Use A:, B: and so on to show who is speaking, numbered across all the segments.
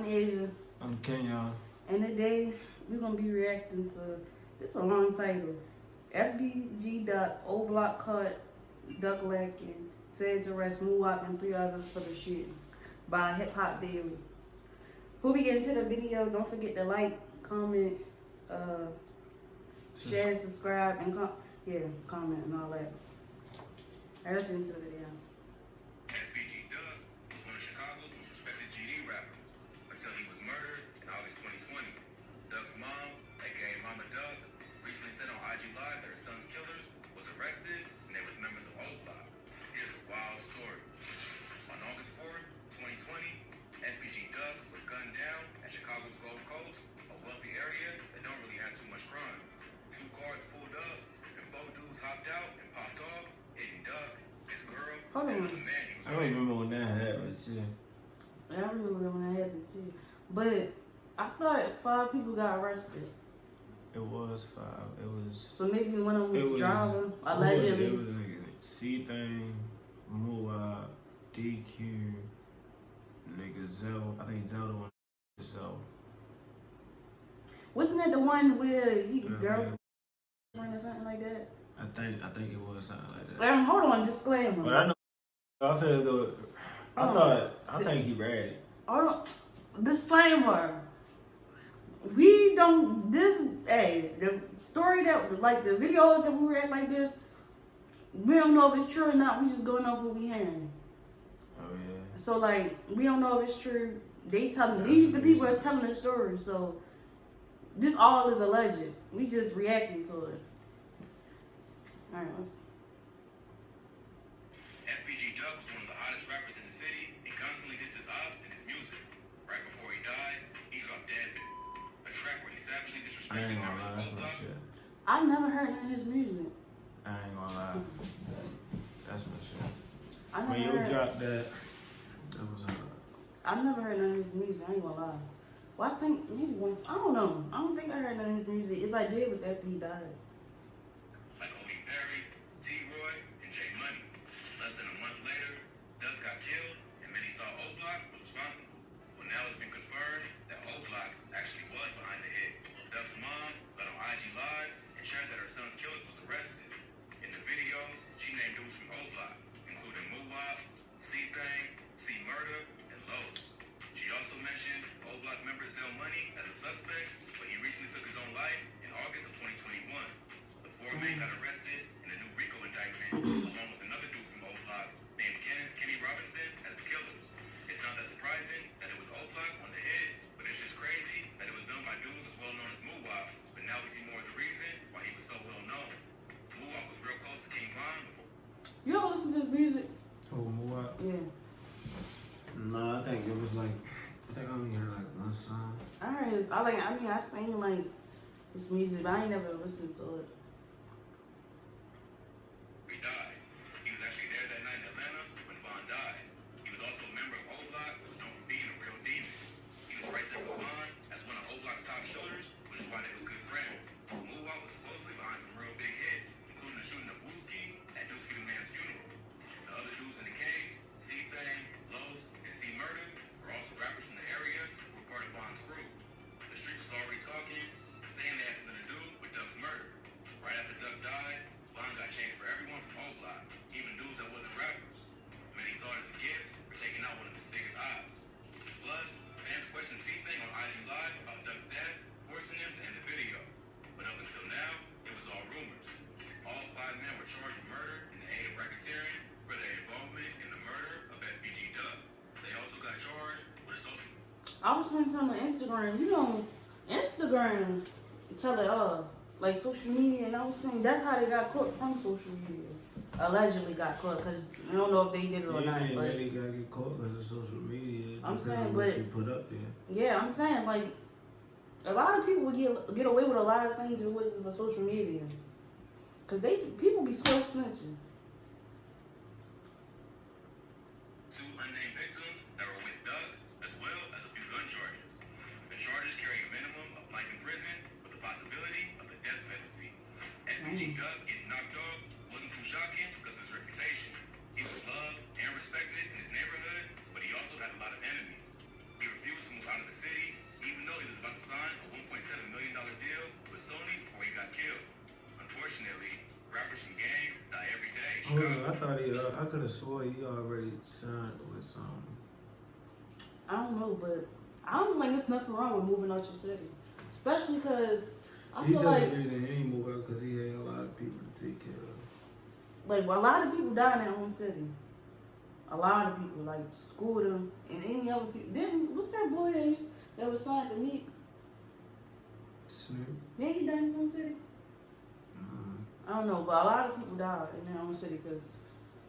A: I'm Asia.
B: I'm Kenya.
A: And today we're gonna be reacting to this a long title. FBG Doug, O Block Cut, Doug Lackin, Feds Arrest Muwop and 3 others for the shooting by Hip Hop Daily. Before we get into the video, don't forget to like, comment, share, subscribe, and comment and all that. Alright, let's get into the video.
C: FBG Doug was one of Chicago's most respected GD rappers until he was murdered in August 2020. Doug's mom, aka Mama Doug, recently said on IG Live that her son's killers was arrested and they was members of O Block. Here's a wild story. On August 4th, 2020, FBG Doug was gunned down at Chicago's Gold Coast, a wealthy area that don't really have too much crime. 2 cars pulled up and 4 dudes hopped out and popped off, hitting Doug, his girl, and another man he was
B: I remember when that happened too.
A: I remember when that happened too. But I thought 5 people got arrested.
B: It was 5. It was.
A: So maybe one of them was driving, allegedly.
B: It was nigga C-Thing, Muwop, DQ, nigga Zell. I think Zell the one himself.
A: Wasn't that the one where he was girlfriend or something like that?
B: I think it was something like that.
A: Hold on, disclaimer.
B: But I know. I feel as though I think he read it.
A: Hold on, disclaimer. We don't the story that like the videos that we read like this, we don't know if it's true or not. We just going off what we hearing.
B: Oh yeah.
A: So like we don't know if it's true. They telling these the people that's telling the story. So this all is alleged. We just reacting to it. All right, let's.
C: FBG Doug was one of the hottest rappers in the city and constantly dissed his ops and his music. Right before he died, he dropped Dead Bitch, a track where he savagely
B: I
C: disrespected
B: ain't gonna
C: members
B: lie,
C: of
B: that's my
C: O Block.
B: shit.
A: I never heard none of his music.
B: I ain't gonna lie. That's my shit.
A: I never
B: When you
A: heard.
B: dropped that, it was
A: I never heard none of his music. I ain't gonna lie. Well, I think maybe once. I don't know. I don't think I heard none of his music. If I did, it was after he died.
C: Like Odie Perry, T-Roy, and J Money. Less than a month later, Doug got killed, and many thought O Block was responsible. Well, now it's been confirmed that O Block actually was behind the hit. Doug's mom got on IG Live and shared that her son's killers was arrested. In the video, she named dudes from O Block, including Muwop, C-Thing, C-Murder, and Lowe's. She also mentioned O Block member Zell Money as a suspect, but he recently took his own life in August of 2021. The 4 men got arrested in a new RICO indictment, along with another dude from O Block named Kenny Robinson as the killers. It's not that surprising that it was O Block on the hit, but it's just crazy that it was done by dudes as well known as Muwop. But now we see more of the reason why he was so well known. Muwop was real close to King Von before.
A: You ever listen to his music?
B: Oh, Muwop?
A: Yeah.
B: No, I think it was like, I only heard like 1 song.
A: I heard. I seen like his music, but I ain't never listened to it.
C: He died. He was actually there that night in Atlanta when Von died. He was also a member of O Block, known for being a real demon. He was right there with Von as one of O Block's top shooters, which is why they was good friends. Muwop was supposedly behind some real big hits, including the shooting of Wooski at Dusky the Man's funeral. The other dudes in the case, C-Thing, Lowe's, and C-Murder, were also rappers from the area who were part of Von's crew. The streets was already talking, saying they had something to do with Doug's murder. Right after Doug died, Von got changed for everyone from O Block, even dudes that wasn't rappers. Many saw it as a gift for taking out one of his biggest ops. Plus, fans questioned C-Thing on IG Live about Doug's death, forcing him to end the video. But up until now, it was all rumors. All 5 men were charged with murder in the aid of racketeering for their involvement in the murder of FBG Doug. They also got charged with assault.
A: I was seeing something on Instagram. You know, Instagram tell it like social media, and I was saying that's how they got caught from social media. Allegedly got caught because we don't know if they did it or not.
B: You
A: But
B: really gotta get caught because of social media.
A: I'm saying,
B: of what you put up there.
A: Yeah, I'm saying like a lot of people would get away with a lot of things if it wasn't for social media, because people be swift snitching.
C: 2 unnamed victims that were with Doug, as well as a few gun charges. The charges carry a minimum of life in prison with the possibility of the death penalty. FBG Doug getting knocked off wasn't too shocking because of his reputation. He was loved and respected in his neighborhood, but he also had a lot of enemies. He refused to move out of the
B: Oh, I thought I could have swore he already signed with some.
A: I don't know, but I don't think there's nothing wrong with moving out your city, especially because I
B: He
A: feel
B: said
A: like
B: the reason he ain't move out because he had a lot of people to take care of.
A: a lot of people die in their own city. A lot of people like school them and any other people. Then what's that boy that was signed to Meek?
B: Snoop.
A: Yeah, he died in his own city. I don't know, but a lot of people die in their own city because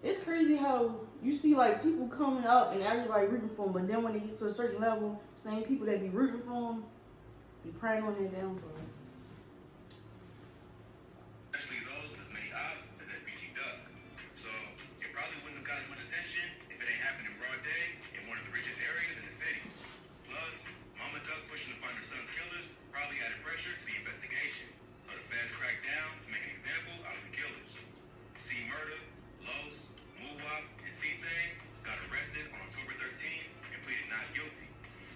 A: it's crazy how you see like people coming up and everybody rooting for them, but then when they get to a certain level, same people that be rooting for them be praying on their downfall.
C: Especially those with as many odds as FBG Doug. So it probably wouldn't have got as much attention if it ain't happened in broad day in one of the richest areas in the city. Plus, Mama Doug pushing to find her son's killers probably added pressure to the investigation. So the feds cracked down to make an example out of the killers. C Murder, Los, Muwop, and C-Thing got arrested on October 13th and pleaded not guilty.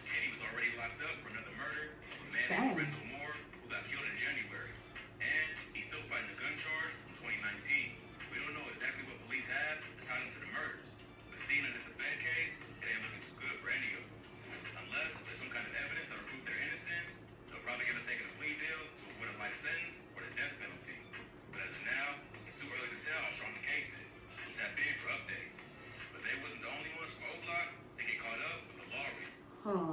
C: Kenny was already locked up for another murder of a man named Lorenzo Moore who got killed in January. And he's still fighting a gun charge from 2019. We don't know exactly what police have to tie him to the murders. But seeing in this Fed case, it ain't looking too good for any of them. Unless there's some kind of evidence that'll prove their innocence, they'll probably end up taking a plea deal to avoid a life sentence or the death penalty. But as of now, it's too early to tell how strong the case is. We'll tap in for updates. But they wasn't the only ones from O-Block to get caught up with the law.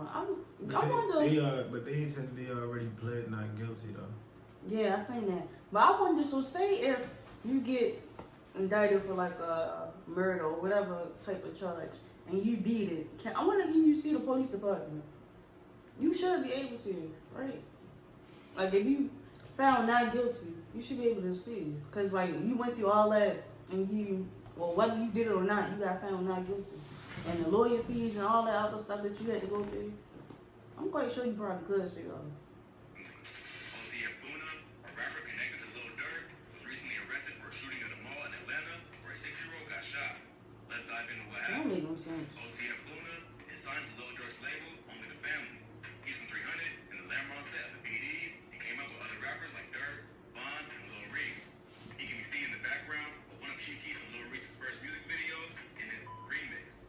A: I wonder.
B: But they said they already pled not guilty though.
A: Yeah, I seen that. But I wonder, so say if you get indicted for like a murder or whatever type of charge and you beat it, I wonder if you see the police department. You should be able to, right? Like if you found not guilty, you should be able to see. Because like you went through all that and whether you did it or not, you got found not guilty. And the lawyer fees and all that other stuff that you had to go through, I'm quite sure you probably could see all that.
C: A rapper connected to Lil Durk was recently arrested for a shooting at a mall in Atlanta where a 6-year-old got shot. Let's dive into what
A: That don't
C: happened.
A: make no sense.
C: OCF Luna is signed to Lil Durk's label, Only the Family. He's from 300 and the Lamron set of the FEDS and came up with other rappers like Durk, Bond, and Lil Reese. He can be seen in the background of one of Chiquis and Lil Reese's first music videos in his remix.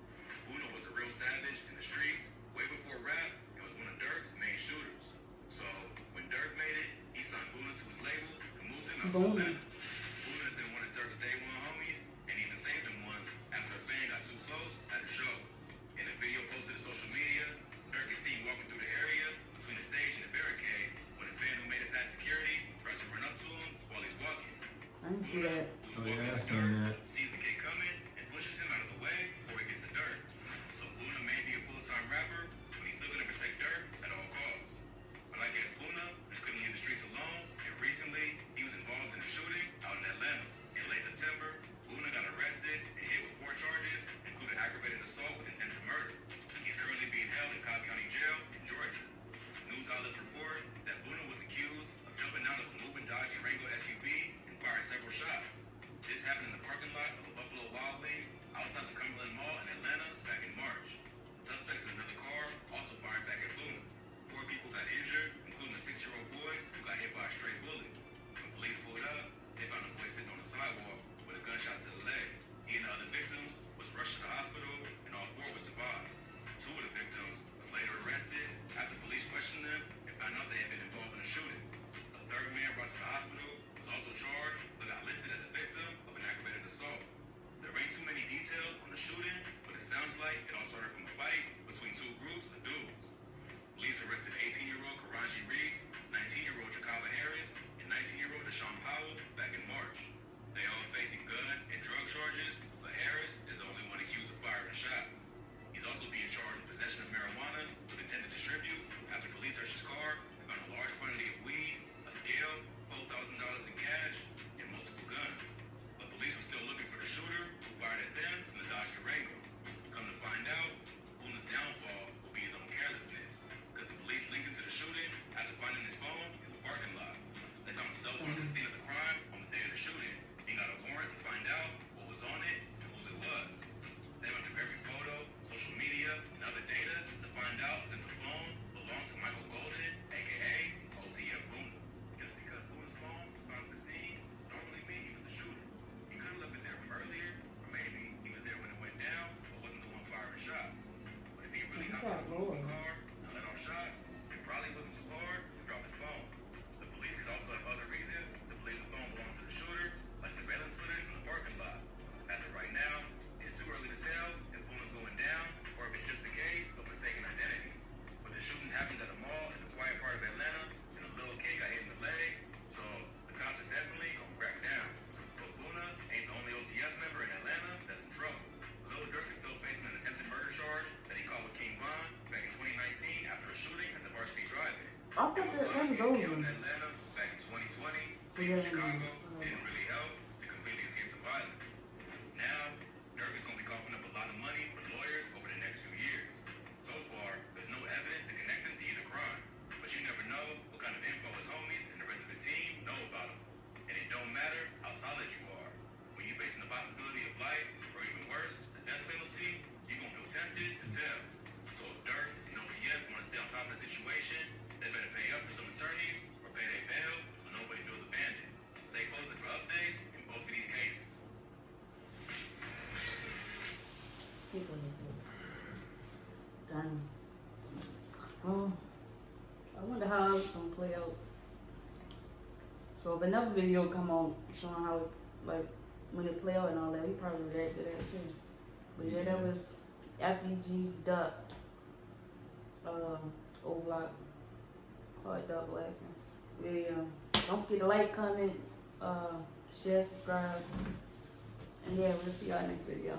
C: Luna was a real savage in the streets way before rap and was one of Durk's main shooters. So when Durk made it, he signed Luna to his label and moved him out to Atlanta. Luna has been one of Durk's day one homies and even saved him once after a fan got too close at a show. In a video posted to social media, Durk is seen walking through the area between the stage and the barricade when a fan who made it past security tries to run up to him while he's walking.
A: I didn't see that.
B: Oh yeah, I seen that.
C: Sees the kid coming and pushes him out of the way before he gets to Durk. So Luna may be a full-time rapper, but he's still gonna protect Durk at all costs. But I guess Luna just couldn't leave the streets alone, and recently he was involved in a shooting out in Atlanta. In late September, Luna got arrested and hit with 4 charges, including aggravated assault with intent to murder. He's currently being held in Cobb County Jail in Georgia. News outlets report that Luna was accused of jumping out of a moving Dodge Durango SUV and firing several shots. This happened in the parking lot
A: Lord.
C: car and let off shots, it probably wasn't so hard to drop his phone. The police could also have other reasons to believe the phone belonged to the shooter, like surveillance footage from the parking lot. As of right now, it's too early to tell if Buna's going down or if it's just a case of mistaken identity. But the shooting happens at a mall in the quiet part of Atlanta, and a little kid got hit in the leg, so the cops are definitely gonna crack down. But Buna ain't the only OTF member in Atlanta that's in trouble. Lil Durk is still facing an attempted murder charge that he caught with King Von back in 2019 after a shooting at the Varsity Drive-In.
A: I thought that was over.
C: Killed in Atlanta back in 2020,
A: Yeah.
C: in Chicago, didn't really help to completely escape the violence. Now, Durk is going to be coughing up a lot of money for lawyers over the next few years. So far, there's no evidence to connect him to either crime. But you never know what kind of info his homies and the rest of his team know about him. And it don't matter how solid you are. When you're facing the possibility of life, or even worse, the death penalty, you're going to feel tempted to tell. So if Durk and OTF want to stay on top of the situation, they better pay up for some attorneys or pay their bail so nobody feels abandoned. Stay posted for updates in both of these cases.
A: Done. Well, I wonder how it's gonna play out. So if another video come on showing how it, like, when it play out and all that, we probably react to that too. But yeah, that was FBG Doug, old block, called Doug Lackin video. Don't forget to like, comment, share, subscribe, and yeah, we'll see y'all next video.